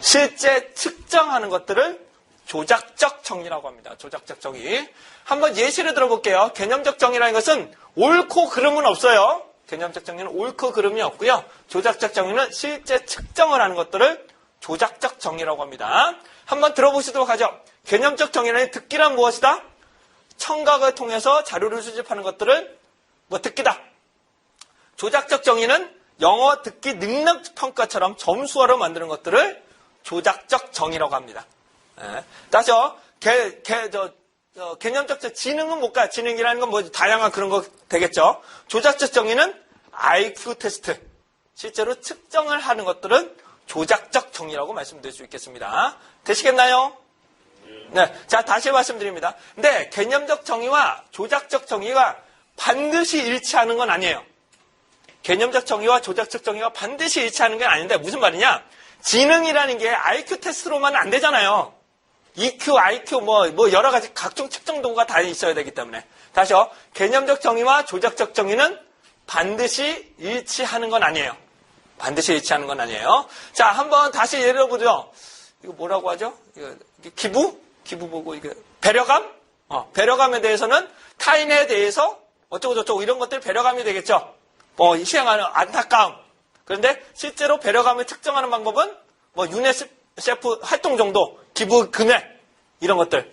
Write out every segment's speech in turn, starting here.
실제 측정하는 것들을 조작적 정의라고 합니다. 조작적 정의. 한번 예시를 들어볼게요. 개념적 정의라는 것은 옳고 그름은 없어요. 개념적 정의는 옳고 그름이 없고요. 조작적 정의는 실제 측정을 하는 것들을 조작적 정의라고 합니다. 한번 들어보시도록 하죠. 개념적 정의는 듣기란 무엇이다? 청각을 통해서 자료를 수집하는 것들을 듣기다. 조작적 정의는 영어 듣기 능력 평가처럼 점수화로 만드는 것들을 조작적 정의라고 합니다. 따져 개념적 지능은 뭘까요? 지능이라는 건 뭐 다양한 그런 거 되겠죠. 조작적 정의는 IQ 테스트, 실제로 측정을 하는 것들은 조작적 정의라고 말씀드릴 수 있겠습니다. 되시겠나요? 네, 자 다시 말씀드립니다. 근데 개념적 정의와 조작적 정의가 반드시 일치하는 건 아니에요. 개념적 정의와 조작적 정의가 반드시 일치하는 게 아닌데 무슨 말이냐? 지능이라는 게 IQ 테스트로만 안 되잖아요. EQ, IQ 뭐 여러 가지 각종 측정 도구가 다 있어야 되기 때문에. 다시요. 개념적 정의와 조작적 정의는 반드시 일치하는 건 아니에요. 반드시 일치하는 건 아니에요. 자, 한번 다시 예를 들어보죠. 이거 뭐라고 하죠? 기부? 기부 보고 이게 배려감? 배려감에 대해서는 타인에 대해서 어쩌고저쩌고 이런 것들 배려감이 되겠죠. 희생하는 안타까움. 그런데 실제로 배려감을 측정하는 방법은 유니세프 활동 정도, 기부 금액 이런 것들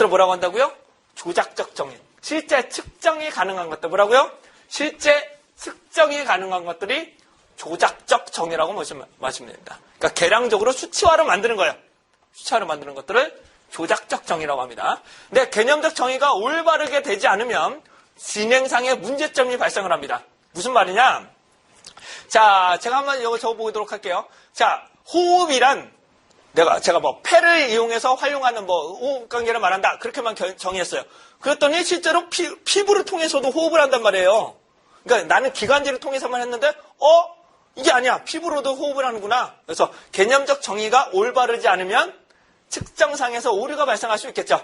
뭐라고 한다고요? 조작적 정의. 실제 측정이 가능한 것들 뭐라고요? 실제 측정이 가능한 것들이 조작적 정의라고 말씀하시면 됩니다. 그러니까 계량적으로 수치화로 만드는 거예요. 수치화로 만드는 것들을 조작적 정의라고 합니다. 근데 개념적 정의가 올바르게 되지 않으면 진행상의 문제점이 발생을 합니다. 무슨 말이냐? 자, 제가 한번 이거 적어보도록 할게요. 자, 호흡이란 제가 폐를 이용해서 활용하는 호흡 관계를 말한다. 그렇게만 정의했어요. 그랬더니 실제로 피부를 통해서도 호흡을 한단 말이에요. 그러니까 나는 기관지를 통해서만 했는데, 이게 아니야. 피부로도 호흡을 하는구나. 그래서 개념적 정의가 올바르지 않으면 측정상에서 오류가 발생할 수 있겠죠.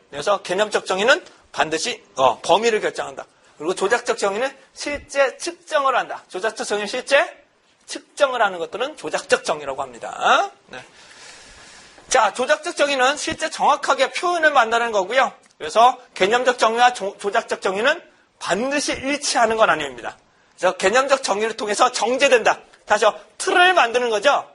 그래서 개념적 정의는 반드시 범위를 결정한다. 그리고 조작적 정의는 실제 측정을 한다. 조작적 정의는 실제 측정을 하는 것들은 조작적 정의라고 합니다. 네. 자, 조작적 정의는 실제 정확하게 표현을 만드는 거고요. 그래서 개념적 정의와 조작적 정의는 반드시 일치하는 건 아닙니다. 그래서 개념적 정의를 통해서 정제된다. 다시요, 틀을 만드는 거죠.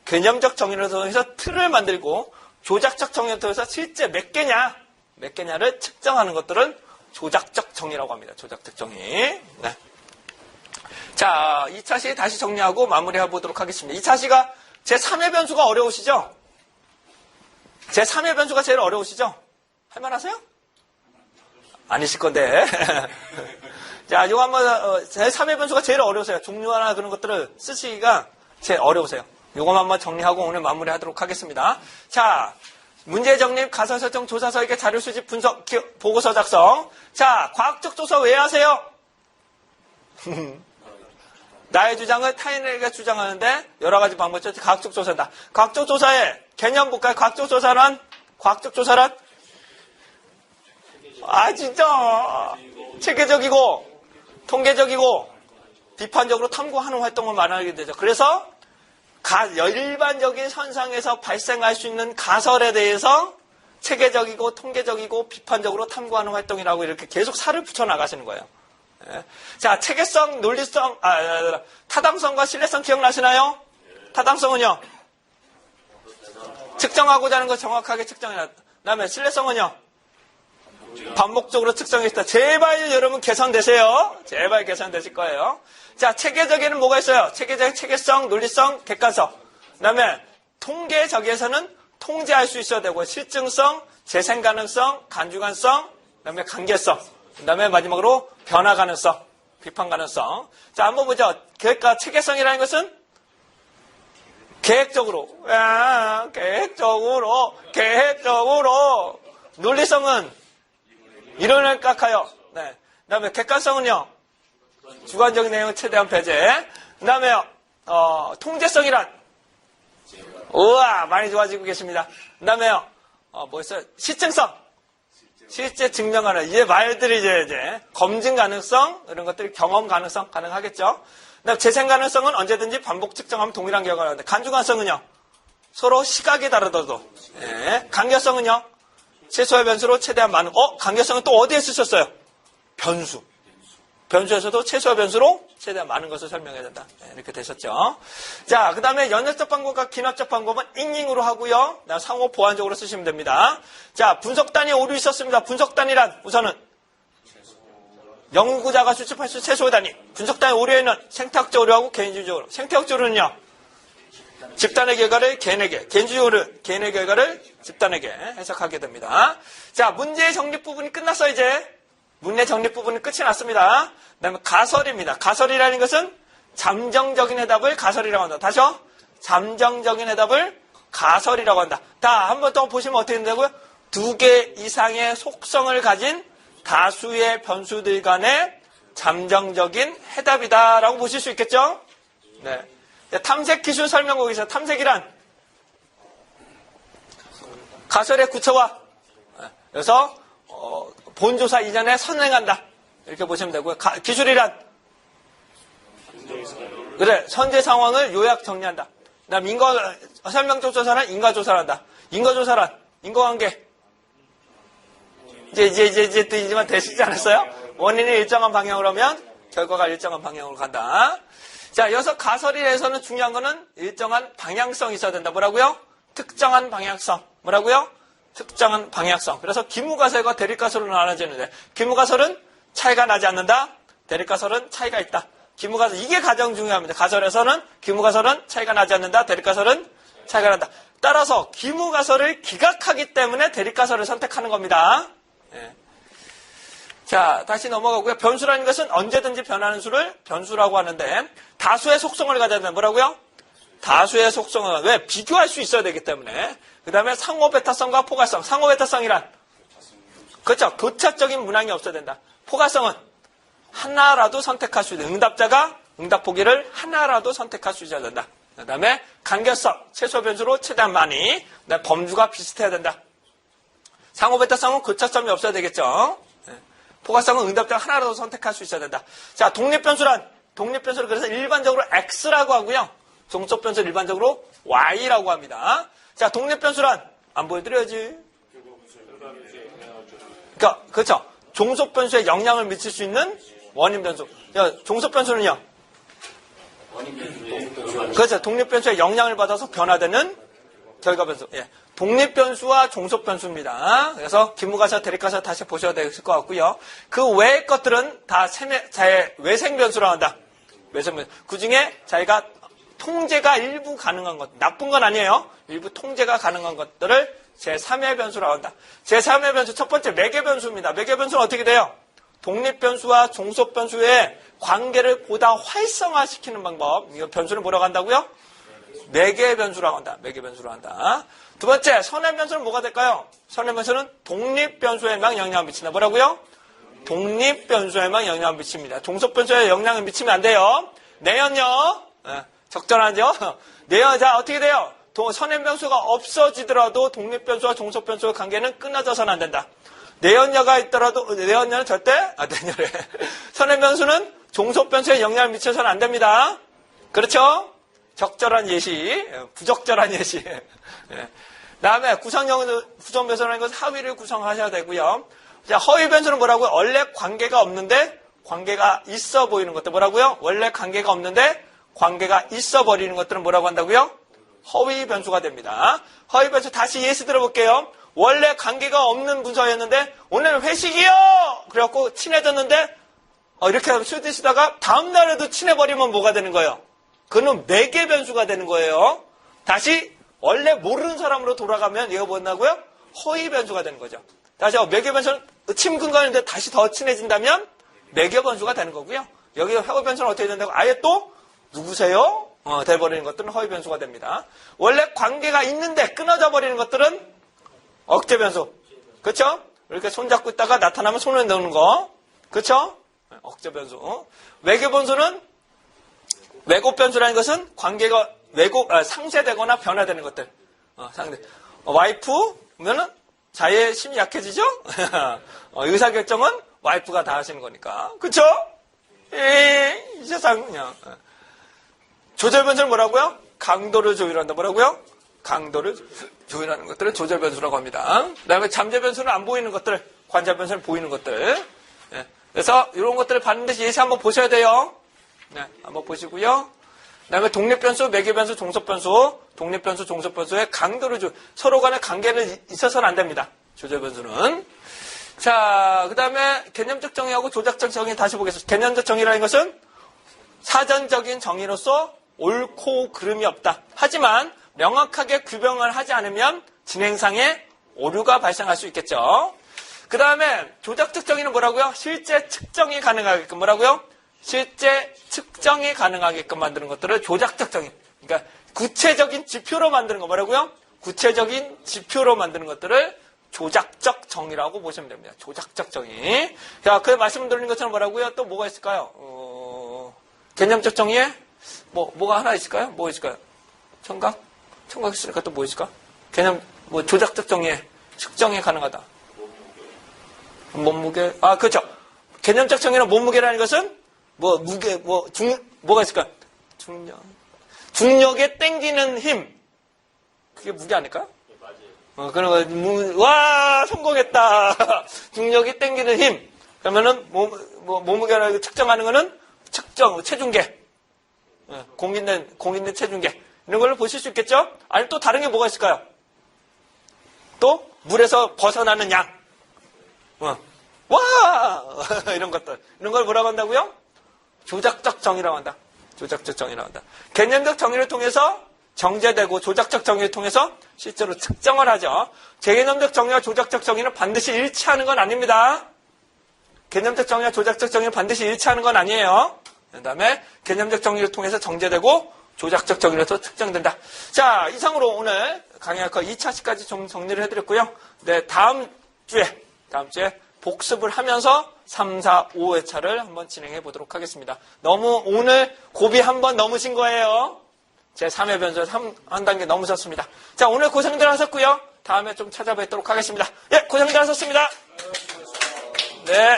개념적 정의를 통해서 틀을 만들고 조작적 정의를 통해서 실제 몇 개냐를 측정하는 것들은 조작적 정의라고 합니다. 조작적 정의. 네. 자, 2차 시 다시 정리하고 마무리해 보도록 하겠습니다. 2차 시가 제3의 변수가 어려우시죠? 제3의 변수가 제일 어려우시죠? 할만하세요? 아니실 건데. 자, 이거 한번, 제3의 변수가 제일 어려우세요. 종류나 그런 것들을 쓰시기가 제일 어려우세요. 요거만 한번 정리하고 오늘 마무리 하도록 하겠습니다. 자, 문제 정립, 가설 설정, 조사 설계, 자료 수집, 분석, 보고서 작성. 자, 과학적 조사 왜 하세요? 나의 주장을 타인에게 주장하는데 여러 가지 방법이 있죠. 과학적 조사다. 과학적 조사의 개념 볼까요? 과학적 조사란? 진짜 체계적이고 통계적이고 비판적으로 탐구하는 활동을 말하게 되죠. 그래서 일반적인 현상에서 발생할 수 있는 가설에 대해서 체계적이고 통계적이고 비판적으로 탐구하는 활동이라고 이렇게 계속 살을 붙여 나가시는 거예요. 자, 체계성, 논리성, 타당성과 신뢰성 기억나시나요? 타당성은요? 측정하고자 하는 거 정확하게 측정해라. 그 다음에 신뢰성은요? 반복적으로 측정했다. 제발 여러분 개선되세요. 제발 개선되실 거예요. 자, 체계적에는 뭐가 있어요? 체계성, 논리성, 객관성. 그 다음에 통계적에서는 통제할 수 있어야 되고, 실증성, 재생 가능성, 간주관성, 그 다음에 관계성. 그 다음에 마지막으로 변화 가능성, 비판 가능성. 자, 한번 보죠. 그러니까 체계성이라는 것은 계획적으로. 논리성은 이론을 깎아요. 네. 그 다음에 객관성은요, 주관적인 내용을 최대한 배제. 그 다음에, 통제성이란, 우와, 많이 좋아지고 계십니다. 그 다음에요, 뭐였어요? 실증성. 실제 증명하는, 이제 말들이 이제 검증 가능성, 이런 것들이 경험 가능성 가능하겠죠. 그 다음 재생 가능성은 언제든지 반복 측정하면 동일한 결과가 나오는데, 간주 가능성은요? 서로 시각이 다르더라도. 예. 간결성은요? 최소의 변수로 최대한 많은. 간결성은 또 어디에 쓰셨어요? 변수. 변수에서도 최소의 변수로 최대한 많은 것을 설명해야 된다. 네, 이렇게 되셨죠. 자, 그 다음에 연역적 방법과 기납적 방법은 잉잉으로 하고요. 상호 보완적으로 쓰시면 됩니다. 자, 분석단위 오류 있었습니다. 분석단위란 우선은 연구자가 수집할 수 있는 최소의 단위. 분석단위 오류에는 생태학적 오류하고 개인주의 오류. 생태학적 오류는요. 집단의 결과를 개인에게, 개인주의 오류는 개인의 결과를 집단에게 해석하게 됩니다. 자, 문제의 정립 부분이 끝났어 이제. 문제 정립 부분은 끝이 났습니다. 그 다음에 가설입니다. 가설이라는 것은 잠정적인 해답을 가설이라고 한다. 다시요. 잠정적인 해답을 가설이라고 한다. 다 한 번 더 보시면 어떻게 된다고요? 두 개 이상의 속성을 가진 다수의 변수들 간의 잠정적인 해답이다라고 보실 수 있겠죠? 네. 탐색 기술 설명 거기서 탐색이란 가설의 구체화. 그래서 본조사 이전에 선행한다. 이렇게 보시면 되고요. 기술이란 그래 선제 상황을 요약 정리한다. 그다음 설명적 조사란 인과조사를 한다. 인과조사란 인과관계. 이제만 되시지 않았어요? 원인이 일정한 방향으로 하면 결과가 일정한 방향으로 간다. 자, 여기서 가설이에서는 중요한 거는 일정한 방향성이 있어야 된다. 뭐라고요? 특정한 방향성. 뭐라고요? 특정한 방향성. 그래서 기무가설과 대립가설로 나눠지는데 기무가설은 차이가 나지 않는다. 대립가설은 차이가 있다. 기무가설 이게 가장 중요합니다. 가설에서는 기무가설은 차이가 나지 않는다. 대립가설은 차이가 난다. 따라서 기무가설을 기각하기 때문에 대립가설을 선택하는 겁니다. 예. 자, 다시 넘어가고요. 변수라는 것은 언제든지 변하는 수를 변수라고 하는데 다수의 속성을 가져야 된다. 뭐라고요? 다수의 속성을 왜? 비교할 수 있어야 되기 때문에. 그 다음에 상호 베타성과 포괄성. 상호 베타성이란 그렇죠. 교차적인 문항이 없어야 된다. 포괄성은 하나라도 선택할 수 있는 응답자가 응답 보기를 하나라도 선택할 수 있어야 된다. 그 다음에 간결성. 최소 변수로 최대한 많이. 그다음에 범주가 비슷해야 된다. 상호 베타성은 교차점이 없어야 되겠죠. 포괄성은 응답자가 하나라도 선택할 수 있어야 된다. 자, 독립변수란 독립변수를 그래서 일반적으로 X라고 하고요. 종속변수를 일반적으로 Y라고 합니다. 자, 독립변수란 안 보여드려야지. 그러니까 그렇죠. 종속변수에 영향을 미칠 수 있는 원인변수. 종속변수는요. 그렇죠. 독립변수에 영향을 받아서 변화되는 결과변수. 예. 독립변수와 종속변수입니다. 그래서 기무가설, 대립가설 다시 보셔야 될 것 같고요. 그 외의 것들은 다 자의 외생변수라고 한다. 외생변수. 그 중에 자기가 통제가 일부 가능한 것, 나쁜 건 아니에요. 일부 통제가 가능한 것들을 제3의 변수라고 한다. 제3의 변수, 첫 번째 매개변수입니다. 매개변수는 어떻게 돼요? 독립변수와 종속변수의 관계를 보다 활성화시키는 방법. 이 변수를 뭐라고 한다고요? 매개변수라고 한다. 매개변수라고 한다. 두 번째, 선행변수는 뭐가 될까요? 선행변수는 독립변수에만 영향을 미친다. 뭐라고요? 독립변수에만 영향을 미칩니다. 종속변수에 영향을 미치면 안 돼요. 내연요. 적절하죠? 내연, 자, 어떻게 돼요? 선행변수가 없어지더라도 독립변수와 종속변수의 관계는 끊어져서는 안 된다. 내연녀가 있더라도, 내연녀는 절대, 내연녀래. 선행변수는 종속변수에 영향을 미쳐서는 안 됩니다. 그렇죠? 적절한 예시, 부적절한 예시. 다음에 구성변수라는 것은 하위를 구성하셔야 되고요. 자, 허위변수는 뭐라고요? 원래 관계가 없는데 관계가 있어 보이는 것들 뭐라고요? 원래 관계가 없는데 관계가 있어 버리는 것들은 뭐라고 한다고요? 허위변수가 됩니다. 허위변수 다시 예시 들어볼게요. 원래 관계가 없는 문서였는데 오늘 회식이요! 그래갖고 친해졌는데 이렇게 술 드시다가 다음 날에도 친해버리면 뭐가 되는 거예요? 그는 매개변수가 되는 거예요. 다시 원래 모르는 사람으로 돌아가면 얘가 뭐냐고요? 허위변수가 되는 거죠. 다시 매개변수는 친근거리는데 다시 더 친해진다면 매개변수가 되는 거고요. 여기 허위변수는 어떻게 된다고? 아예 또 누구세요? 돼버리는 것들은 허위변수가 됩니다. 원래 관계가 있는데 끊어져 버리는 것들은 억제변수. 그렇죠? 이렇게 손잡고 있다가 나타나면 손을 넣는 거. 그렇죠? 억제변수. 매개변수는 왜곡변수라는 것은 관계가 상쇄되거나 변화되는 것들. 상대. 와이프면은 자의심이 약해지죠? 의사결정은 와이프가 다 하시는 거니까. 그쵸? 이 세상, 그냥. 조절변수는 뭐라고요? 강도를 조율한다. 뭐라고요? 강도를 조율하는 것들을 조절 변수라고 합니다. 그다음에 잠재 변수는 안 보이는 것들, 관자 변수는 보이는 것들. 네. 그래서 이런 것들을 반드시 예시 한번 보셔야 돼요. 네, 한번 보시고요. 그다음에 독립 변수, 매개 변수, 종속 변수, 독립 변수, 종속 변수의 강도를 서로 간의 관계는 있어서는 안 됩니다. 조절 변수는. 자, 그다음에 개념적 정의하고 조작적 정의 다시 보겠습니다. 개념적 정의라는 것은 사전적인 정의로서 옳고 그름이 없다. 하지만 명확하게 규명을 하지 않으면 진행상에 오류가 발생할 수 있겠죠. 그 다음에 조작적 정의는 뭐라고요? 실제 측정이 가능하게끔 뭐라고요? 실제 측정이 가능하게끔 만드는 것들을 조작적 정의. 그러니까 구체적인 지표로 만드는 거 뭐라고요? 구체적인 지표로 만드는 것들을 조작적 정의라고 보시면 됩니다. 조작적 정의. 자, 그 말씀드린 것처럼 뭐라고요? 또 뭐가 있을까요? 개념적 정의에 뭐가 하나 있을까요? 뭐 있을까요? 청각 있으니까 또 뭐 있을까? 개념, 조작적 정의에 측정이 가능하다. 몸무게. 아, 그렇죠. 개념적 정의는 몸무게라는 것은 무게, 뭐가 있을까? 중력에 땡기는 힘. 그게 무게 아닐까? 그런 거, 와, 성공했다. 중력이 땡기는 힘. 그러면은, 몸무게라는 거 측정하는 거는 체중계. 공 있는 체중계. 이런 걸로 보실 수 있겠죠? 아니, 또 다른 게 뭐가 있을까요? 또, 물에서 벗어나는 양. 와! 이런 것들. 이런 걸 뭐라고 한다고요? 조작적 정의라고 한다. 조작적 정의라고 한다. 개념적 정의를 통해서 정제되고 조작적 정의를 통해서 실제로 측정을 하죠. 개념적 정의와 조작적 정의는 반드시 일치하는 건 아닙니다. 개념적 정의와 조작적 정의는 반드시 일치하는 건 아니에요. 그 다음에 개념적 정의를 통해서 정제되고 조작적 정의로서 측정된다. 자, 이상으로 오늘 강의할 거 2차시까지 좀 정리를 해드렸고요. 네, 다음 주에 복습을 하면서 3, 4, 5회차를 한번 진행해 보도록 하겠습니다. 너무 오늘 고비 한번 넘으신 거예요. 제 3회 변수 한 단계 넘으셨습니다. 자, 오늘 고생들 하셨고요. 다음에 좀 찾아뵙도록 하겠습니다. 예, 고생들 하셨습니다. 네.